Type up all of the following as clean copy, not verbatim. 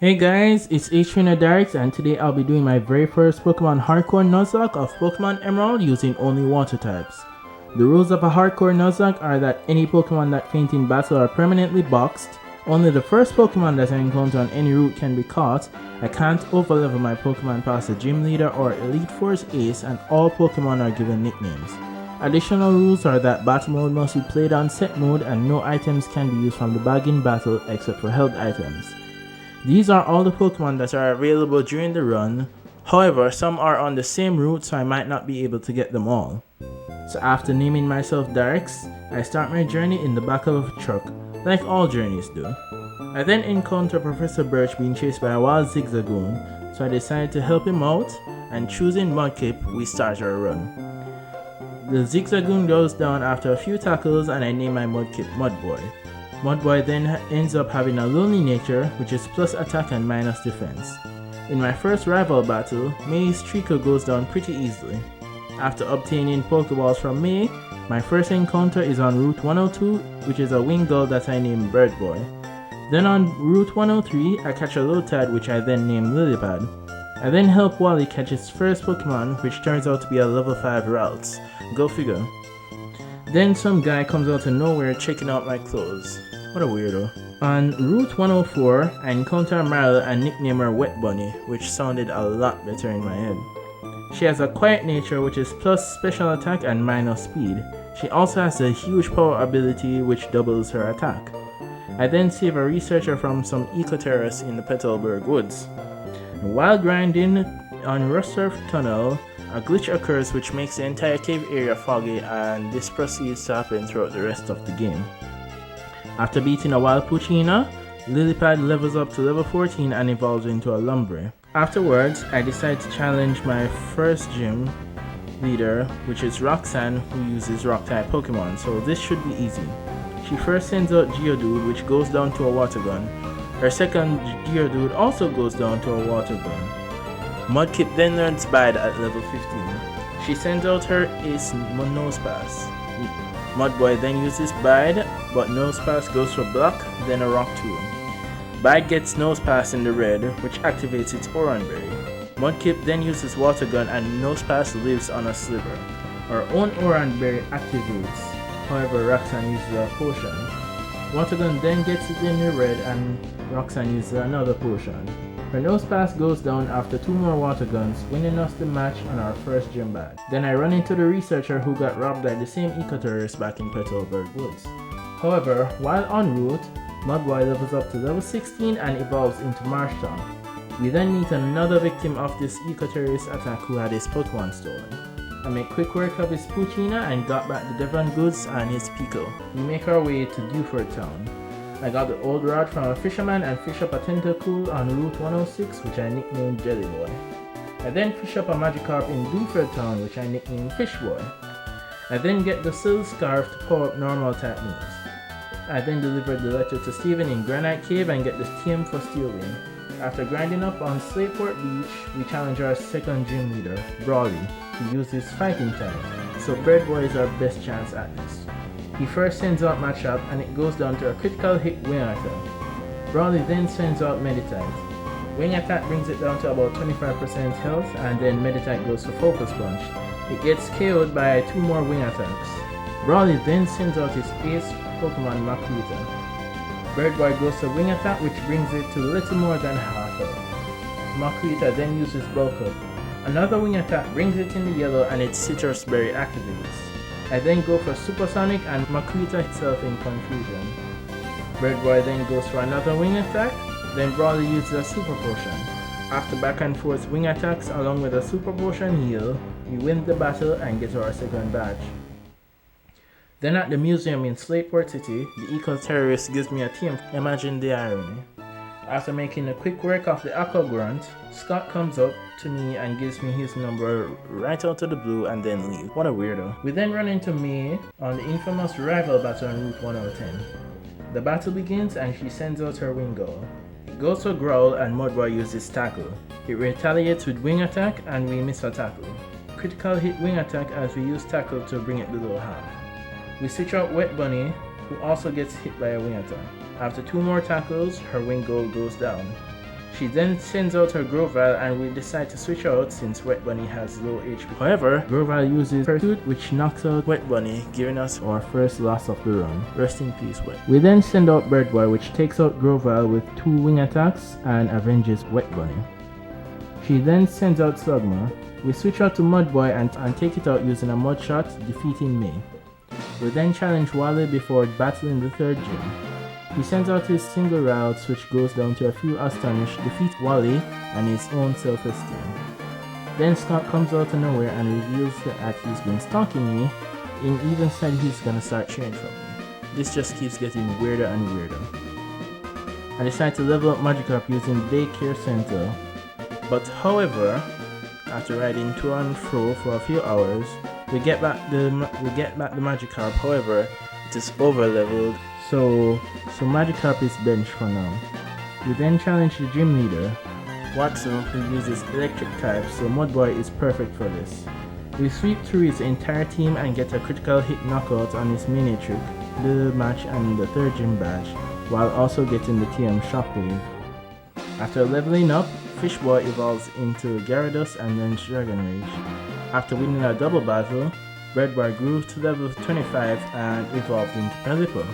Hey guys, it's Daryx and today I'll be doing my very first Pokemon Hardcore Nuzlocke of Pokemon Emerald using only water types. The rules of a Hardcore Nuzlocke are that any Pokemon that faint in battle are permanently boxed, only the first Pokemon that I encounter on any route can be caught, I can't overlevel my Pokemon past the Gym Leader or Elite Force Ace, and all Pokemon are given nicknames. Additional rules are that battle mode must be played on set mode and no items can be used from the bag in battle except for held items. These are all the Pokemon that are available during the run, however some are on the same route so I might not be able to get them all. So after naming myself Daryx, I start my journey in the back of a truck, like all journeys do. I then encounter Professor Birch being chased by a wild Zigzagoon, so I decide to help him out, and choosing Mudkip, we start our run. The Zigzagoon goes down after a few tackles and I name my Mudkip Mudboy. Mudboy then ends up having a lonely nature, which is plus attack and minus defense. In my first rival battle, May's Trico goes down pretty easily. After obtaining Pokeballs from May, my first encounter is on Route 102, which is a Wingull that I name Birdboy. Then on Route 103, I catch a Lotad which I then name Lilypad. I then help Wally catch his first Pokemon, which turns out to be a level 5 Ralts. Go figure. Then some guy comes out of nowhere checking out my clothes. What a weirdo. On Route 104, I encounter Marla and nickname her Wet Bunny, which sounded a lot better in my head. She has a quiet nature which is plus special attack and minus speed. She also has a huge power ability which doubles her attack. I then save a researcher from some eco-terrorists in the Petalburg woods. While grinding on Rustsurf Tunnel, a glitch occurs which makes the entire cave area foggy, and this proceeds to happen throughout the rest of the game. After beating a wild Poochyena, Lilypad levels up to level 14 and evolves into a Lumberry. Afterwards, I decide to challenge my first gym leader, which is Roxanne, who uses Rock-type Pokémon, so this should be easy. She first sends out Geodude, which goes down to a Water Gun. Her second Geodude also goes down to a Water Gun. Mudkip then learns Bide at level 15. She sends out her ace Nosepass. Mudboy then uses Bide, but Nosepass goes for Block, then a Rock Tomb. Bide gets Nosepass in the red, which activates its Oranberry. Mudkip then uses Water Gun and Nosepass lives on a sliver. Our own Oranberry activates, however Roxanne uses a potion. Water Gun then gets it in the red and Roxanne uses another potion. Her Nosepass goes down after 2 more Water Guns, winning us the match on our first gym badge. Then I run into the researcher who got robbed by the same eco-terrorist back in Petalburg Woods. However, while en route, Mudboy levels up to level 16 and evolves into Marshtomp. We then meet another victim of this eco-terrorist attack who had his Pokemon stolen. I make quick work of his Poochyena and got back the Devon goods and his Pico. We make our way to Dewford Town. I got the old rod from a fisherman and fish up a Tentacool on Route 106, which I nicknamed Jelly Boy. I then fish up a Magikarp in Dewford Town, which I nicknamed Fish Boy. I then get the Silk Scarf to power up normal type moves. I then delivered the letter to Steven in Granite Cave and get the TM for Steel Wing. After grinding up on Slateport Beach, we challenge our second gym leader, Brawly, who uses Fighting type, so Birdboy is our best chance at this. He first sends out Machop and it goes down to a critical hit Wing Attack. Brawly then sends out Meditite. Wing Attack brings it down to about 25% health, and then Meditite goes for Focus Punch. It gets KO'd by 2 more Wing Attacks. Brawly then sends out his ace Pokemon Makuhita. Birdboy goes to Wing Attack, which brings it to little more than half health. Makuhita then uses Bulk Up. Another Wing Attack brings it in the yellow and its Citrus Berry activates. I then go for Supersonic and Makuhita itself in confusion. Birdboy then goes for another Wing Attack, then Brawly uses a Super Potion. After back and forth Wing Attacks along with a Super Potion heal, we win the battle and get our second badge. Then at the museum in Slateport City, the eco-terrorist gives me a TM. Imagine the irony. After making a quick work of the Aqua Grunt, Scott comes up to me and gives me his number right out of the blue and then leaves. What a weirdo. We then run into May on the infamous rival battle on Route 110. The battle begins and she sends out her Wingull. It goes for Growl and Mudboy uses Tackle. It retaliates with Wing Attack and we miss a Tackle. Critical hit Wing Attack as we use Tackle to bring it below half. We switch out Wet Bunny, who also gets hit by a Wing Attack. After 2 more tackles, her Wingull goes down. She then sends out her Grovyle and we decide to switch out since Wet Bunny has low HP. However, Grovyle uses Pursuit which knocks out Wet Bunny, giving us our first loss of the run. Rest in peace, Wet. We then send out Bird Boy which takes out Grovyle with 2 wing attacks and avenges Wet Bunny. She then sends out Slugma. We switch out to Mud Boy and take it out using a Mud Shot, defeating me. We then challenge Wally before battling the 3rd gym. He sends out his single routes which goes down to a few Astonish, defeats Wally and his own self-esteem. Then Scott comes out of nowhere and reveals that he's been stalking me and even said he's gonna start cheering for me. This just keeps getting weirder and weirder. I decide to level up Magikarp using Daycare Center, but however, after riding to and fro for a few hours, we get back the Magikarp. However, it is over leveled. So Magikarp is benched for now. We then challenge the gym leader, Watson, who uses electric type, so Mudboy is perfect for this. We sweep through his entire team and get a critical hit knockout on his mini trick, the match and the 3rd gym badge, while also getting the TM Shockwave. After leveling up, Fishboy evolves into Gyarados and then Dragon Rage. After winning a double battle, Birdboy grew to level 25 and evolved into Pelipper.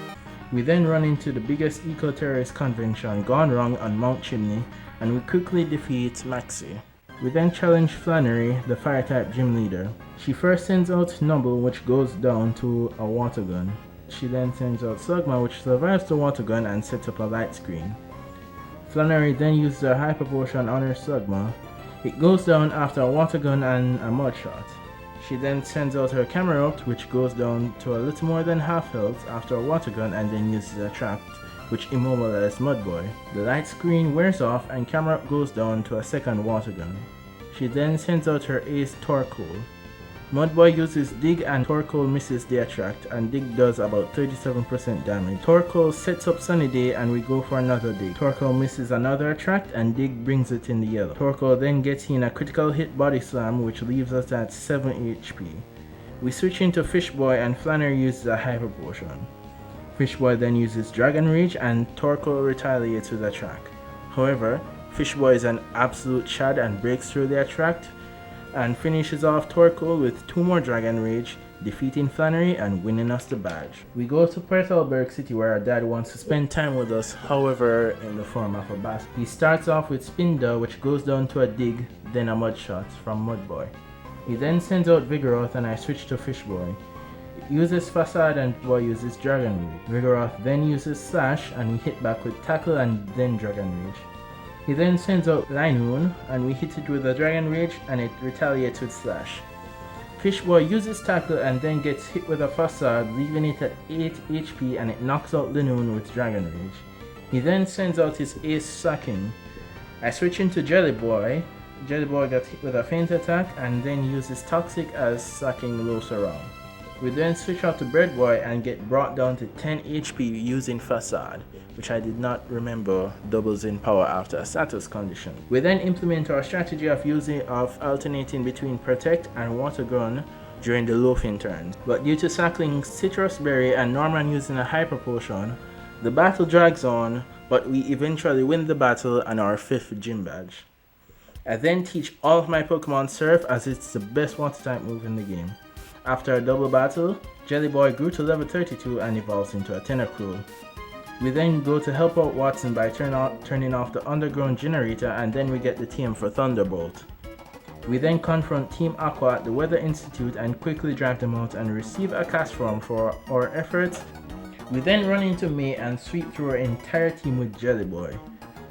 We then run into the biggest eco-terrorist convention gone wrong on Mount Chimney and we quickly defeat Maxi. We then challenge Flannery, the Fire-type gym leader. She first sends out Nubble which goes down to a water gun. She then sends out Slugma which survives the water gun and sets up a light screen. Flannery then uses her Hyper Potion on her Slugma. It goes down after a water gun and a mud shot. She then sends out her Camerupt which goes down to a little more than half health after a water gun and then uses Attract which immobilizes Mudboy. The light screen wears off and Camerupt goes down to a second water gun. She then sends out her ace Torkoal. Mudboy uses Dig and Torkoal misses the Attract and Dig does about 37% damage. Torkoal sets up Sunny Day and we go for another Dig. Torkoal misses another Attract and Dig brings it in the yellow. Torkoal then gets in a critical hit Body Slam which leaves us at 7 HP. We switch into Fishboy and Flannery uses a Hyper Potion. Fishboy then uses Dragon Rage and Torkoal retaliates with Attract. However, Fishboy is an absolute chad and breaks through the Attract and finishes off Torkoal with 2 more Dragon Rage, defeating Flannery and winning us the badge. We go to Petalburg City where our dad wants to spend time with us, however in the form of a bass. He starts off with Spinda which goes down to a Dig, then a Mud Shot from Mudboy. He then sends out Vigoroth and I switch to Fishboy. It uses Facade and Boy uses Dragon Rage. Vigoroth then uses Slash and we hit back with Tackle and then Dragon Rage. He then sends out Linoon and we hit it with a Dragon Rage and it retaliates with Slash. Fishboy uses Tackle and then gets hit with a Facade, leaving it at 8 HP and it knocks out Linoon with Dragon Rage. He then sends out his Ace Sacking. I switch into Jelly Boy. Jelly Boy gets hit with a Feint Attack and then uses Toxic as Sacking low surround. We then switch out to Bird Boy and get brought down to 10 HP using Facade, which I did not remember doubles in power after a status condition. We then implement our strategy of alternating between Protect and Water Gun during the Loafing turns, but due to cycling Citrus Berry and Norman using a Hyper Potion, the battle drags on, but we eventually win the battle and our 5th gym badge. I then teach all of my Pokemon Surf as it's the best water type move in the game. After a double battle, Jelly Boy grew to level 32 and evolves into a Tentacruel. We then go to help out Watson by turning off the underground generator and then we get the TM for Thunderbolt. We then confront Team Aqua at the Weather Institute and quickly drive them out and receive a Castform for our efforts. We then run into May and sweep through our entire team with Jelly Boy.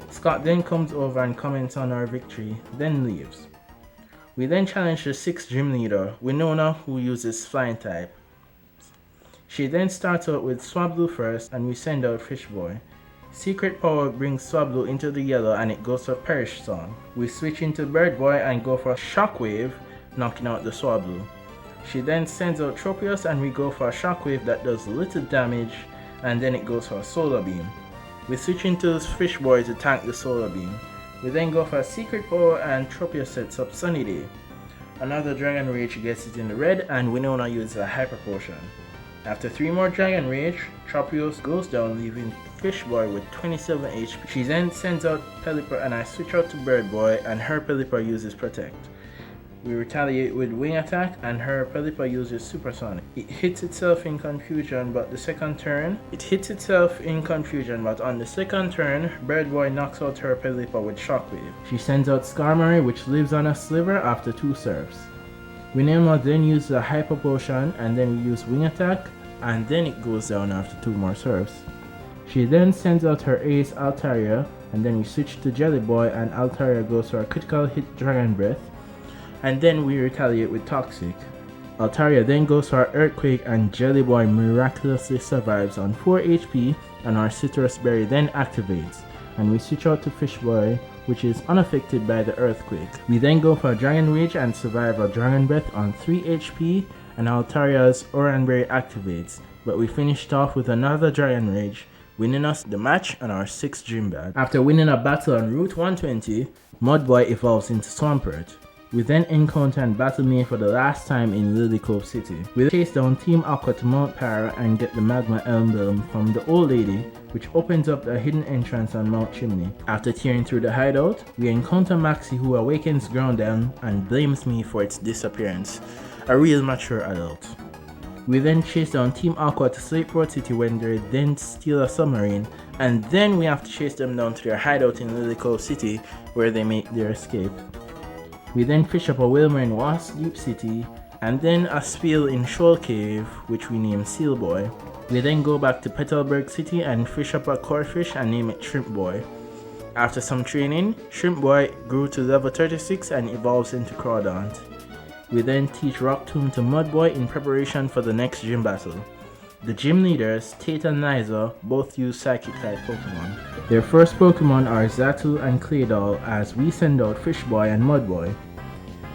Scott then comes over and comments on our victory, then leaves. We then challenge the 6th gym leader, Winona, who uses Flying type. She then starts out with Swablu first and we send out Fishboy. Secret Power brings Swablu into the yellow and it goes for Perish Song. We switch into Bird Boy and go for Shockwave, knocking out the Swablu. She then sends out Tropius and we go for a Shockwave that does little damage and then it goes for a Solar Beam. We switch into Fishboy to tank the Solar Beam. We then go for a Secret Power and Tropius sets up Sunny Day. Another Dragon Rage gets it in the red and Winona uses a Hyper Potion. After 3 more Dragon Rage, Tropius goes down leaving Fish Boy with 27 HP. She then sends out Pelipper and I switch out to Bird Boy and her Pelipper uses Protect. We retaliate with Wing Attack and her Pelipper uses Supersonic. It hits itself in confusion, but on the second turn, Bird Boy knocks out her Pelipper with Shockwave. She sends out Skarmory, which lives on a sliver after 2 serves. Winema then uses a Hyper Potion and then we use Wing Attack and then it goes down after 2 more serves. She then sends out her ace Altaria and then we switch to Jelly Boy and Altaria goes for a critical hit Dragon Breath. And then we retaliate with Toxic. Altaria then goes for Earthquake and Jelly Boy miraculously survives on 4 HP and our Citrus Berry then activates. And we switch out to Fish Boy, which is unaffected by the Earthquake. We then go for Dragon Rage and survive a Dragon Breath on 3 HP and Altaria's Oranberry activates. But we finished off with another Dragon Rage, winning us the match and our 6th Gym Badge. After winning a battle on Route 120, Mudboy evolves into Swampert. We then encounter and battle me for the last time in Lily Cove City. We chase down Team Aqua to Mount Para and get the Magma Emblem from the old lady, which opens up a hidden entrance on Mount Chimney. After tearing through the hideout, we encounter Maxie who awakens Groudon and blames me for its disappearance. A real mature adult. We then chase down Team Aqua to Slateport City when they then steal a submarine, and then we have to chase them down to their hideout in Lily Cove City where they make their escape. We then fish up a Wilmer in Wasp Deep City, and then a Spiel in Shoal Cave, which we name Seal Boy. We then go back to Petalburg City and fish up a Corefish and name it Shrimp Boy. After some training, Shrimp Boy grew to level 36 and evolves into Crawdaunt. We then teach Rock Tomb to Mudboy in preparation for the next gym battle. The gym leaders, Tate and Liza, both use Psychic-type Pokemon. Their first Pokemon are Xatu and Claydol as we send out Fishboy and Mudboy.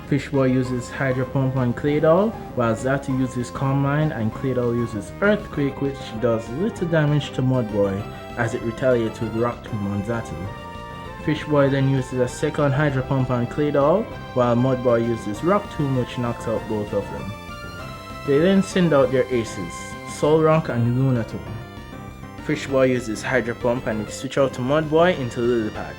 Fishboy uses Hydro Pump on Claydol, while Xatu uses Calm Mind and Claydol uses Earthquake, which does little damage to Mudboy as it retaliates with Rock Tomb on Xatu. Fishboy then uses a second Hydro Pump on Claydol, while Mudboy uses Rock Tomb, which knocks out both of them. They then send out their aces, Solrock and Lunatone. Fishboy uses Hydro Pump and we switch out to Mudboy into Lillipad.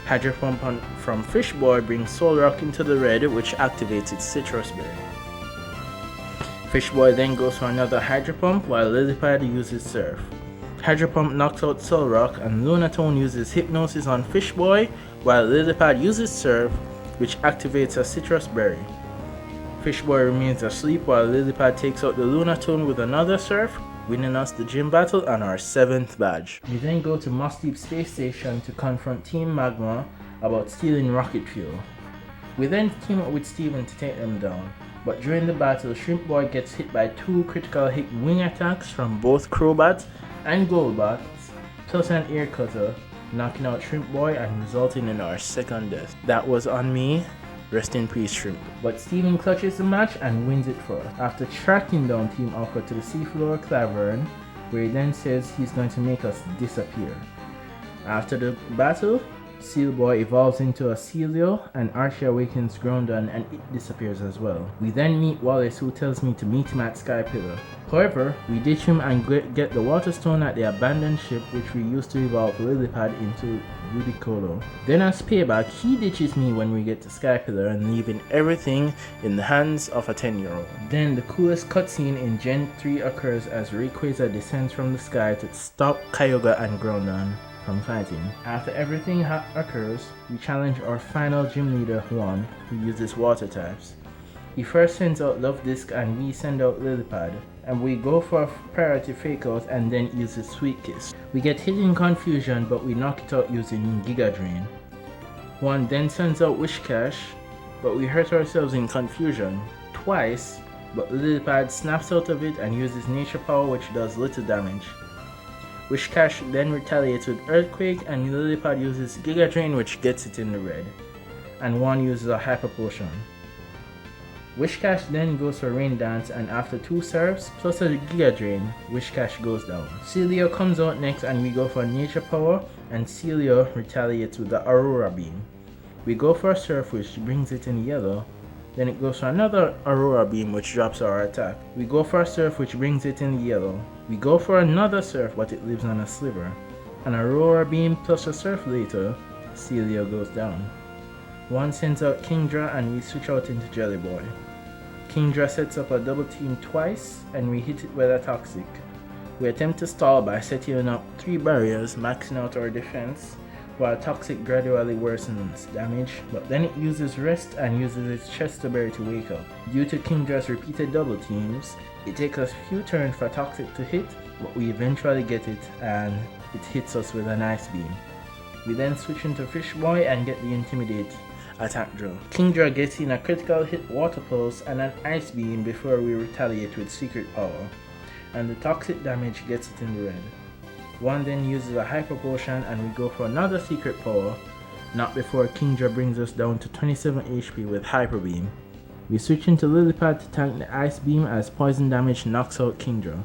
Hydro Pump from Fishboy brings Solrock into the red, which activates its Citrus Berry. Fishboy then goes for another Hydro Pump while Lillipad uses Surf. Hydro Pump knocks out Solrock and Lunatone uses Hypnosis on Fishboy while Lillipad uses Surf, which activates a Citrus Berry. Fishboy remains asleep while Lillipad takes out the Lunatone with another Surf, winning us the gym battle and our 7th badge. We then go to Moss Deep Space Station to confront Team Magma about stealing rocket fuel. We then team up with Steven to take them down, but during the battle, Shrimp Boy gets hit by 2 critical hit wing attacks from both Crobat and Golbat, plus an Ear Cutter, knocking out Shrimp Boy and resulting in our 2nd death. That was on me. Rest in peace, Shrimp. But Steven clutches the match and wins it for us. After tracking down Team Aqua to the seafloor cavern, where he then says he's going to make us disappear. After the battle, Seal Boy evolves into a Celio and Archie awakens Groudon and it disappears as well. We then meet Wallace, who tells me to meet him at Sky Pillar. However, we ditch him and get the Water Stone at the abandoned ship, which we used to evolve Lillipad into Ludicolo. Then as payback, he ditches me when we get to Sky Pillar and leaving everything in the hands of a 10-year-old. Then the coolest cutscene in Gen 3 occurs as Rayquaza descends from the sky to stop Kyogre and Groudon from fighting. After everything occurs, we challenge our final gym leader Hoenn, who uses water types. He first sends out Love Disc and we send out Lillipad, and we go for a priority fake out and then uses Sweet Kiss. We get hit in confusion, but we knock it out using Giga Drain. Hoenn then sends out Wishcash, but we hurt ourselves in confusion twice, but Lillipad snaps out of it and uses Nature Power, which does little damage. Wishcash then retaliates with Earthquake and Lillipad uses Giga Drain, which gets it in the red, and Hoenn uses a Hyper Potion. Wishcash then goes for Rain Dance and after 2 serves plus a Giga Drain, Wishcash goes down. Celio comes out next and we go for Nature Power and Celio retaliates with the Aurora Beam. We go for a Surf, which brings it in yellow. Then it goes for another Aurora Beam, which drops our attack. We go for a Surf, which brings it in yellow. We go for another surf, but it lives on a sliver. An Aurora Beam plus a surf later, Celia goes down. One sends out Kingdra and we switch out into Jelly Boy. Kingdra sets up a double team twice and we hit it with a Toxic. We attempt to stall by setting up 3 barriers, maxing out our defense, while Toxic gradually worsens damage, but then it uses Rest and uses its Chesterberry to wake up. Due to Kingdra's repeated double teams, it takes us a few turns for Toxic to hit, but we eventually get it and it hits us with an Ice Beam. We then switch into Fish Boy and get the Intimidate attack drill. Kingdra gets in a critical hit Water Pulse and an Ice Beam before we retaliate with Secret Power, and the Toxic damage gets it in the red. One then uses a Hyper Potion and we go for another Secret Power, not before Kingdra brings us down to 27 HP with Hyper Beam. We switch into Lilypad to tank the Ice Beam as poison damage knocks out Kingdra.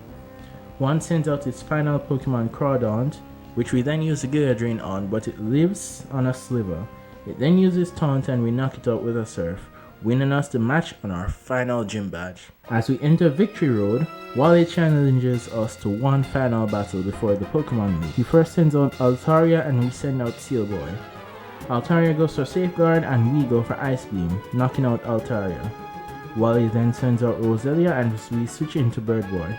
One sends out its final Pokemon Crawdaunt, which we then use a Giga Drain on, but it lives on a sliver. It then uses Taunt and we knock it out with a Surf, winning us the match on our final gym badge. As we enter Victory Road, Wally challenges us to one final battle before the Pokemon meet. He first sends out Altaria and we send out Seal Boy. Altaria goes for Safeguard and we go for Ice Beam, knocking out Altaria. Wally then sends out Roselia and we switch into Bird Boy.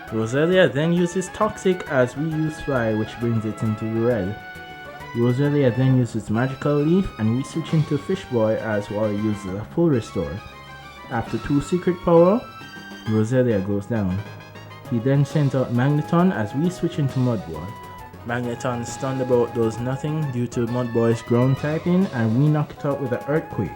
Roselia then uses Toxic as we use Fly, which brings it into the red. Roselia then uses Magical Leaf and we switch into Fish Boy as Wally uses a full restore. After 2 Secret Power, Roselia goes down. He then sends out Magneton as we switch into Mudboy. Magneton's Thunderbolt does nothing due to Mudboy's ground typing and we knock it out with an Earthquake.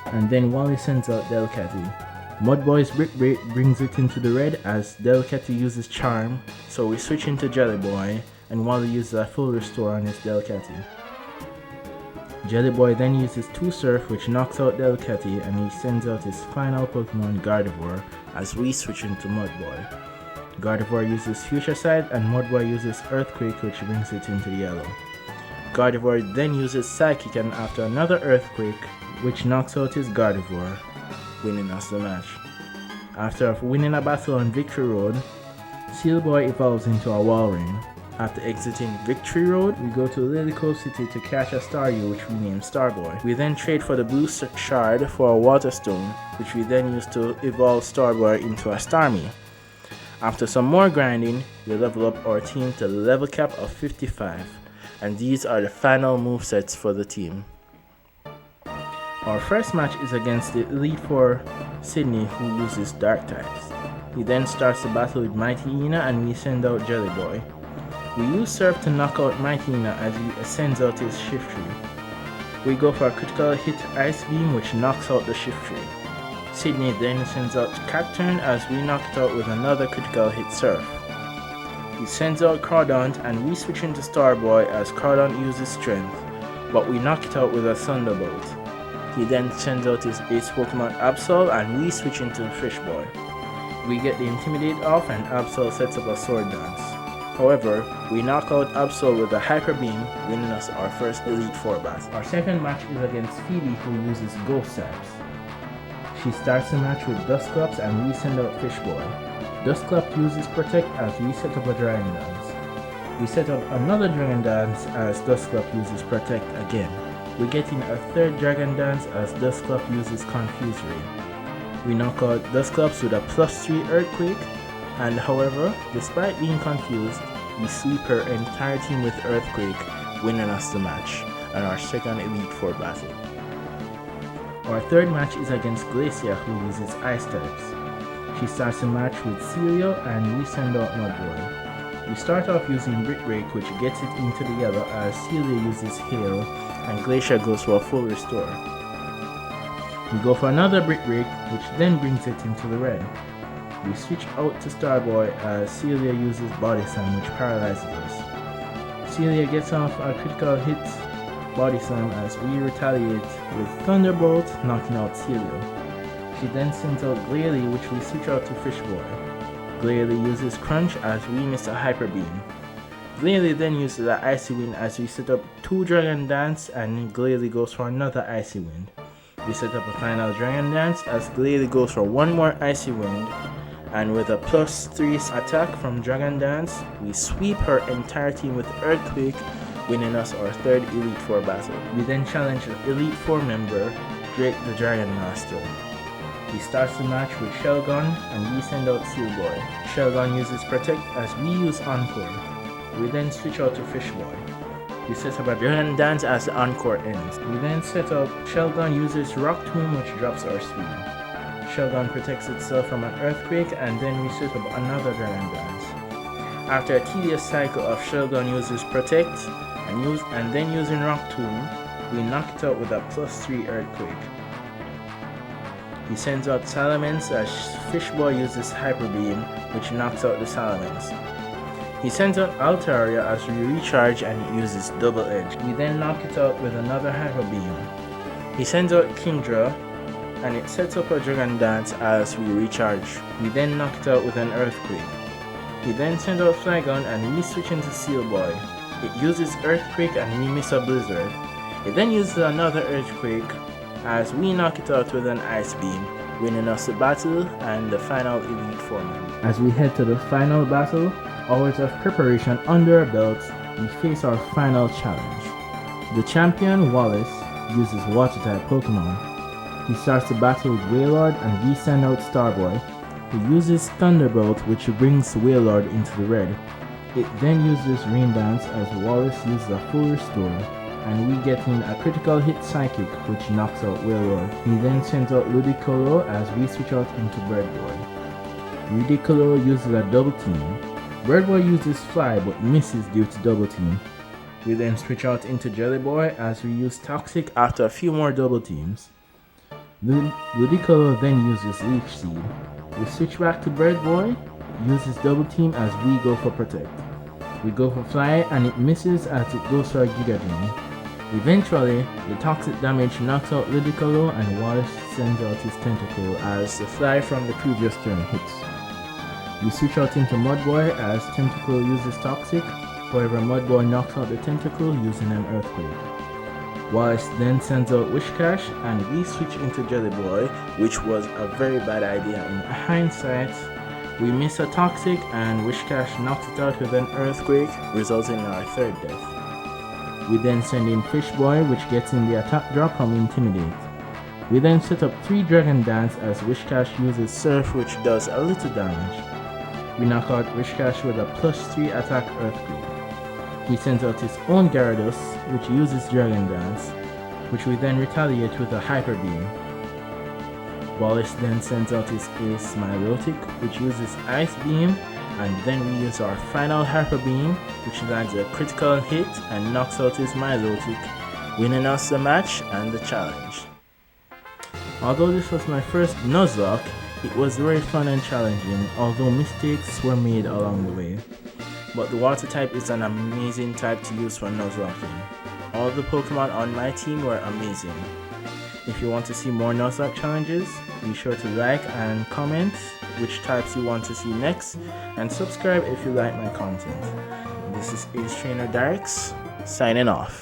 And then Wally sends out Delcatty. Mudboy's Brick Break brings it into the red as Delcatty uses Charm, so we switch into Jelly Boy and Wally uses a full restore on his Delcatty. Jelly Boy then uses 2 Surf which knocks out Delcatty and he sends out his final Pokemon Gardevoir as we switch into Mudboy. Gardevoir uses Future Sight and Mudboy uses Earthquake which brings it into the yellow. Gardevoir then uses Psychic and after another Earthquake which knocks out his Gardevoir, winning us the match. After winning a battle on Victory Road, Seal Boy evolves into a Walrein. After exiting Victory Road, we go to Lilycove City to catch a Staryu which we name Starboy. We then trade for the blue shard for a Water Stone, which we then use to evolve Starboy into a Starmie. After some more grinding, we level up our team to the level cap of 55, and these are the final movesets for the team. Our first match is against the Elite Four Sydney, who uses Dark types. He then starts the battle with Mighty Ina and we send out Jelly Boy. We use Surf to knock out Mighty Ina as he sends out his Shiftry. We go for a critical hit Ice Beam which knocks out the Shiftry. Sydney then sends out Cacturn as we knock it out with another critical hit Surf. He sends out Crawdaunt and we switch into Starboy as Crawdaunt uses Strength, but we knock it out with a Thunderbolt. He then sends out his base Pokemon Absol and we switch into Fish Boy. We get the Intimidate off and Absol sets up a Sword Dance. However, we knock out Absol with a Hyper Beam, winning us our first Elite Four battle. Our second match is against Phoebe, who uses Ghost types. She starts the match with Dusclops and we send out Fish Boy. Dusclops uses Protect as we set up a Dragon Dance. We set up another Dragon Dance as Dusclops uses Protect again. We get in a third Dragon Dance as Dusclops uses Confuse Ray. We knock out Dusclops with a +3 Earthquake, and however, despite being confused, we sweep her entire team with Earthquake, winning us the match, and our second Elite Four battle. Our third match is against Glacia, who uses Ice types. She starts the match with Celia and we send out Mudboy. We start off using Brick Break, which gets it into the yellow as Celia uses Hail and Glacia goes for a full restore. We go for another Brick Break, which then brings it into the red. We switch out to Starboy as Celia uses Body Slam, which paralyzes us. Celia gets off a critical hit Body Slam as we retaliate with Thunderbolt, knocking out Celia. She then sends out Glalie, which we switch out to Fish Boy. Glalie uses Crunch as we miss a Hyper Beam. Glalie then uses the Icy Wind as we set up 2 Dragon Dance and Glalie goes for another Icy Wind. We set up a final Dragon Dance as Glalie goes for one more Icy Wind and with a +3 attack from Dragon Dance, we sweep her entire team with Earthquake, winning us our third Elite Four battle. We then challenge the Elite Four member, Drake the Dragon Master. He starts the match with Shelgon and we send out Sealboy. Shelgon uses Protect as we use Encore. We then switch out to Fishboy. We set up a Dragon Dance as the Encore ends. We then set up Shelgon uses Rock Tomb, which drops our speed. Shelgon protects itself from an Earthquake, and then we set up another Dragon Dance. After a tedious cycle of Shelgon uses Protect and then using Rock Tomb, we knock it out with a +3 Earthquake. He sends out Salamence as Fishboy uses Hyper Beam, which knocks out the Salamence. He sends out Altaria as we recharge and it uses Double Edge. We then knock it out with another Hyper Beam. He sends out Kingdra and it sets up a Dragon Dance as we recharge. We then knock it out with an Earthquake. He then sends out Flygon and we switch into Sealboy. It uses Earthquake and we miss a Blizzard. It then uses another Earthquake as we knock it out with an Ice Beam, winning us the battle and the final Elite Four. As we head to the final battle, hours of preparation under our belts, we face our final challenge. The champion, Wallace, uses Water-type Pokémon. He starts the battle with Wailord and we send out Starboy, who uses Thunderbolt, which brings Wailord into the red. It then uses Rain Dance as Wallace uses a full restore, and we get in a critical hit Psychic, which knocks out Wailord. He then sends out Ludicolo as we switch out into Birdboy. Ludicolo uses a double team. Birdboy uses Fly but misses due to double team. We then switch out into Jellyboy as we use Toxic after a few more double teams. Ludicolo then uses Leech Seed. We switch back to Birdboy, uses double team as we go for Protect. We go for Fly and it misses as it goes for a Giga Drain. Eventually, the toxic damage knocks out Ludicolo and Wallace sends out his Tentacle as the Fly from the previous turn hits. We switch out into Mudboy as Tentacle uses Toxic, however Mudboy knocks out the Tentacle using an Earthquake. Wallace then sends out Wishcash and we switch into Jellyboy, which was a very bad idea in hindsight. We miss a Toxic and Wishcash knocks it out with an Earthquake, resulting in our third death. We then send in Fishboy, which gets in the attack drop from Intimidate. We then set up 3 Dragon Dance as Wishcash uses Surf, which does a little damage. We knock out Wishcash with a +3 attack Earthquake. He sends out his own Gyarados, which uses Dragon Dance, which we then retaliate with a Hyper Beam. Wallace then sends out his ace Milotic, which uses Ice Beam, and then we use our final Hyper Beam, which lands a critical hit and knocks out his Milotic, winning us the match and the challenge. Although this was my first Nuzlocke, it was very fun and challenging, although mistakes were made along the way. But the Water type is an amazing type to use for Nuzlocking. All the Pokemon on my team were amazing. If you want to see more Nuzlocke challenges, be sure to like and comment which types you want to see next, and subscribe if you like my content. This is Ace Trainer Daryx, signing off.